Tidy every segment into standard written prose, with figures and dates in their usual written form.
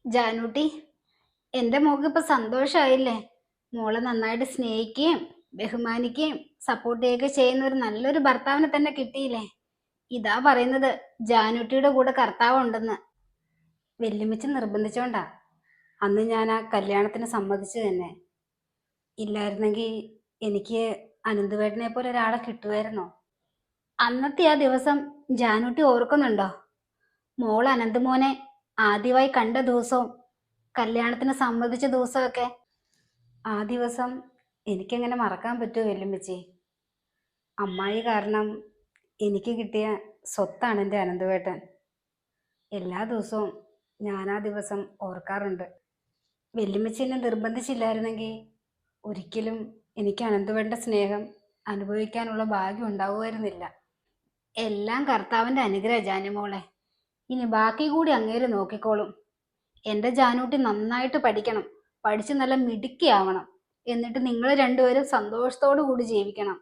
ജാനൂട്ടി, എന്റെ മോൾക്ക് ഇപ്പൊ സന്തോഷായില്ലേ? മോളെ നന്നായിട്ട് സ്നേഹിക്കുകയും ബഹുമാനിക്കുകയും സപ്പോർട്ട് ചെയ്യുകയൊക്കെ ചെയ്യുന്ന ഒരു നല്ലൊരു ഭർത്താവിനെ തന്നെ കിട്ടിയില്ലേ? ഇതാ പറയുന്നത് ജാനൂട്ടിയുടെ കൂടെ കർത്താവ് ഉണ്ടെന്ന്. വെല്ലുമിച്ച് നിർബന്ധിച്ചോണ്ടാ അന്ന് ഞാൻ ആ കല്യാണത്തിന് സമ്മതിച്ചു തന്നെ. ഇല്ലായിരുന്നെങ്കിൽ എനിക്ക് അനന്തുവേട്ടനെ പോലെ ഒരാളെ കിട്ടുമായിരുന്നോ? അന്നത്തെ ആ ദിവസം ജാനൂട്ടി ഓർക്കുന്നുണ്ടോ? മോൾ അനന്തുമോനെ ആദ്യമായി കണ്ട ദിവസവും കല്യാണത്തിന് സമ്മതിച്ച ദിവസമൊക്കെ. ആ ദിവസം എനിക്കെങ്ങനെ മറക്കാൻ പറ്റുമോ വെല്ലുമ്മച്ചി? അമ്മായി കാരണം എനിക്ക് കിട്ടിയ സ്വത്താണ് എൻ്റെ അനന്തുവേട്ടൻ. എല്ലാ ദിവസവും ഞാൻ ആ ദിവസം ഓർക്കാറുണ്ട്. വെല്ലുമ്മച്ചി എന്നെ നിർബന്ധിച്ചില്ലായിരുന്നെങ്കിൽ ഒരിക്കലും എനിക്ക് അനന്തുവേട്ടൻ്റെ സ്നേഹം അനുഭവിക്കാനുള്ള ഭാഗ്യം ഉണ്ടാവുമായിരുന്നില്ല. എല്ലാം കർത്താവിൻ്റെ അനുഗ്രഹ ജാനുമോളെ. ഇനി ബാക്കി കൂടി അങ്ങേര് നോക്കിക്കോളും. എൻ്റെ ജാനൂട്ടി നന്നായിട്ട് പഠിക്കണം, പഠിച്ച് നല്ല മിടുക്കിയാവണം. എന്നിട്ട് നിങ്ങൾ രണ്ടുപേരും സന്തോഷത്തോടു കൂടി ജീവിക്കണം.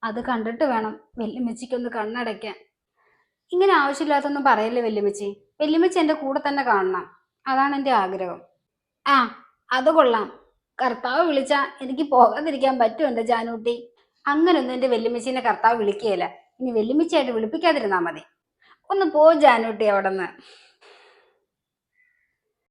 അത് കണ്ടിട്ട് വേണം വെല്ലുമ്മച്ചിക്കൊന്ന് കണ്ണടയ്ക്കാൻ. ഇങ്ങനെ ആവശ്യമില്ലാത്തൊന്നും പറയല്ലേ വെല്ലുമ്മച്ചി. വെല്ലുമ്മച്ചി എൻ്റെ കൂടെ തന്നെ കാണണം, അതാണ് എൻ്റെ ആഗ്രഹം. ആ, അത് കൊള്ളാം. കർത്താവ് വിളിച്ചാ എനിക്ക് പോകാതിരിക്കാൻ പറ്റുമോ എൻ്റെ ജാനൂട്ടി? അങ്ങനൊന്നും എൻ്റെ വെല്ലുമ്മച്ചീനെ കർത്താവ് വിളിക്കുകയില്ല. ഇനി വെല്ലുമ്മച്ചിയായിട്ട് വിളിപ്പിക്കാതിരുന്നാ മതി. ഒന്ന് പോ ജാനൂട്ടി അവിടെ നിന്ന്.